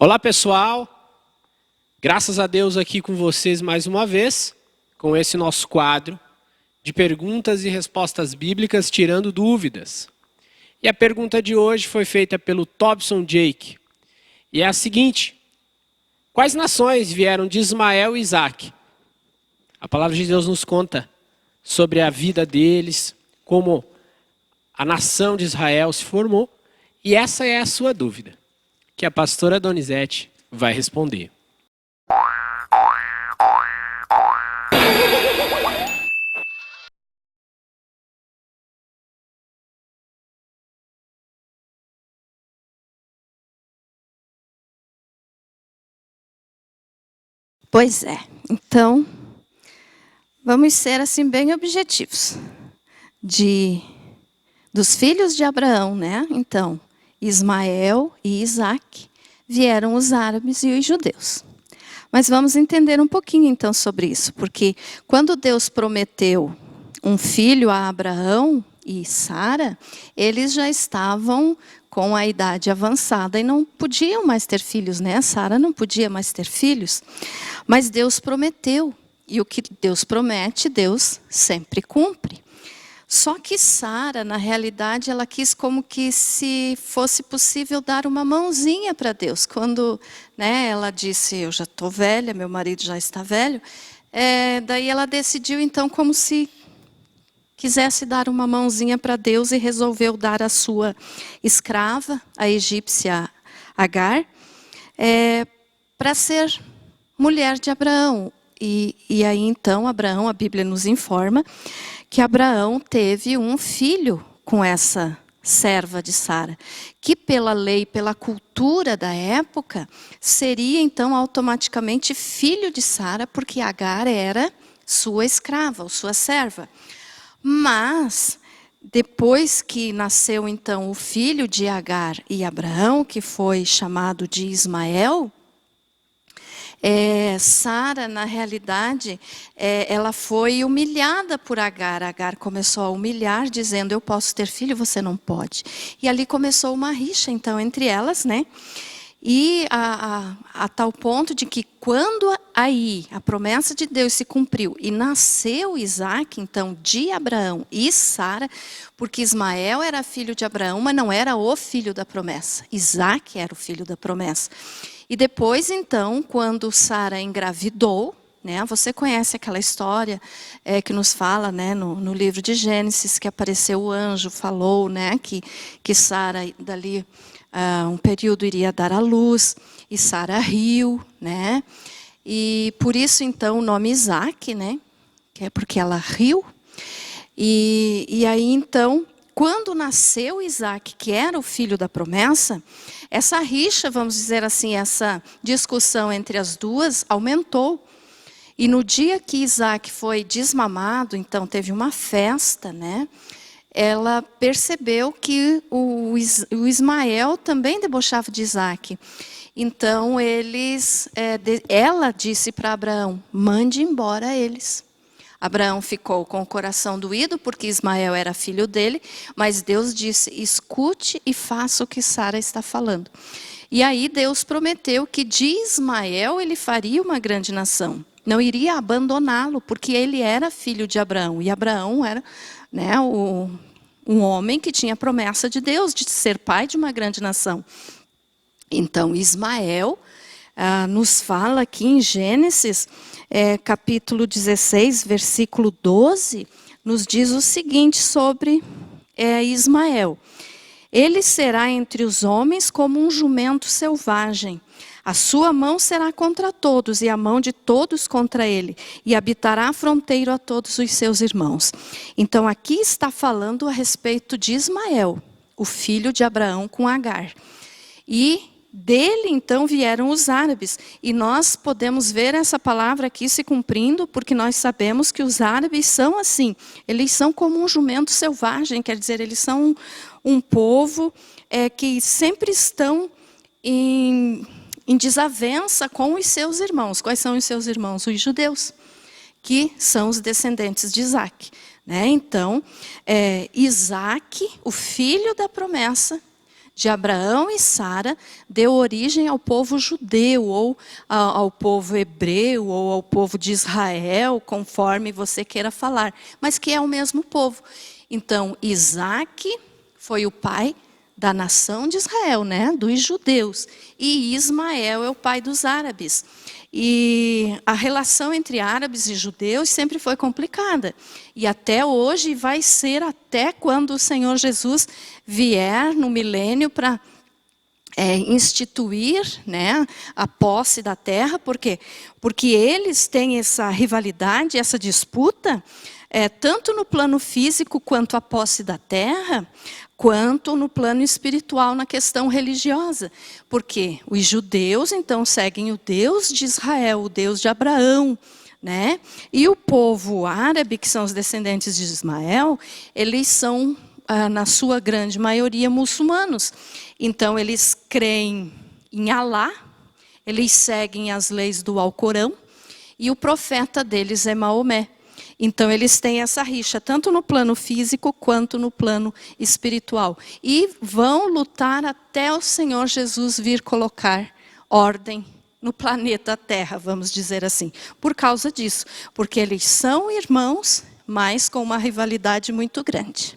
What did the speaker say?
Olá pessoal, graças a Deus aqui com vocês mais uma vez, com esse nosso quadro de perguntas e respostas bíblicas tirando dúvidas. E a pergunta de hoje foi feita pelo Tobson Jake, e é a seguinte: quais nações vieram de Ismael e Isaac? A palavra de Deus nos conta sobre a vida deles, como a nação de Israel se formou, e essa é a sua dúvida, que a pastora Donizete vai responder. Pois é, então vamos ser assim bem objetivos. Dos filhos de Abraão, né? Então, Ismael e Isaac vieram os árabes e os judeus. Mas vamos entender um pouquinho então sobre isso, porque quando Deus prometeu um filho a Abraão e Sara, eles já estavam com a idade avançada e não podiam mais ter filhos, né? Sara não podia mais ter filhos, mas Deus prometeu, e o que Deus promete, Deus sempre cumpre. Só que Sara, na realidade, ela quis como que se fosse possível dar uma mãozinha para Deus. Quando ela disse, eu já estou velha, meu marido já está velho, daí ela decidiu então como se quisesse dar uma mãozinha para Deus e resolveu dar a sua escrava, a egípcia Agar, para ser mulher de Abraão. E aí então Abraão, a Bíblia nos informa que Abraão teve um filho com essa serva de Sara, que pela lei, pela cultura da época, seria então automaticamente filho de Sara, porque Agar era sua escrava, ou sua serva. Mas, depois que nasceu então o filho de Agar e Abraão, que foi chamado de Ismael, Sara, na realidade, ela foi humilhada por Agar. Agar começou a humilhar, dizendo, eu posso ter filho, você não pode. E ali começou uma rixa, então, entre elas, né? E a tal ponto de que quando aí a promessa de Deus se cumpriu e nasceu Isaac, então, de Abraão e Sara, porque Ismael era filho de Abraão, mas não era o filho da promessa. Isaac era o filho da promessa. E depois, então, quando Sara engravidou, né, você conhece aquela história que nos fala, né, no livro de Gênesis, que apareceu o anjo, falou, né, que Sara, dali um período, iria dar à luz, e Sara riu, né, e por isso, então, o nome Isaac, né, que é porque ela riu, e aí, então, quando nasceu Isaac, que era o filho da promessa, essa rixa, vamos dizer assim, essa discussão entre as duas aumentou. E no dia que Isaac foi desmamado, então teve uma festa, né? Ela percebeu que o Ismael também debochava de Isaac. Então ela disse para Abraão, mande embora eles. Abraão ficou com o coração doído, porque Ismael era filho dele, mas Deus disse, escute e faça o que Sara está falando. E aí Deus prometeu que de Ismael ele faria uma grande nação. Não iria abandoná-lo, porque ele era filho de Abraão. E Abraão era, né, um homem que tinha a promessa de Deus, de ser pai de uma grande nação. Então Ismael nos fala aqui em Gênesis, capítulo 16, versículo 12, nos diz o seguinte sobre Ismael. Ele será entre os homens como um jumento selvagem. A sua mão será contra todos e a mão de todos contra ele. E habitará a fronteira a todos os seus irmãos. Então aqui está falando a respeito de Ismael, o filho de Abraão com Agar. E dele, então, vieram os árabes. E nós podemos ver essa palavra aqui se cumprindo, porque nós sabemos que os árabes são assim. Eles são como um jumento selvagem, quer dizer, eles são um povo que sempre estão em desavença com os seus irmãos. Quais são os seus irmãos? Os judeus, que são os descendentes de Isaac. Né? Então, Isaac, o filho da promessa, de Abraão e Sara deu origem ao povo judeu, ou ao povo hebreu, ou ao povo de Israel, conforme você queira falar, mas que é o mesmo povo. Então, Isaque foi o pai da nação de Israel, né? Dos judeus. E Ismael é o pai dos árabes. E a relação entre árabes e judeus sempre foi complicada. E até hoje vai ser até quando o Senhor Jesus vier no milênio para instituir, né, a posse da terra. Por quê? Porque eles têm essa rivalidade, essa disputa, tanto no plano físico quanto a posse da terra, quanto no plano espiritual, na questão religiosa. Porque os judeus, então, seguem o Deus de Israel, o Deus de Abraão, né? E o povo árabe, que são os descendentes de Ismael, eles são, na sua grande maioria, muçulmanos. Então, eles creem em Alá, eles seguem as leis do Alcorão, e o profeta deles é Maomé. Então, eles têm essa rixa, tanto no plano físico quanto no plano espiritual. E vão lutar até o Senhor Jesus vir colocar ordem no planeta Terra, vamos dizer assim. Por causa disso, porque eles são irmãos, mas com uma rivalidade muito grande.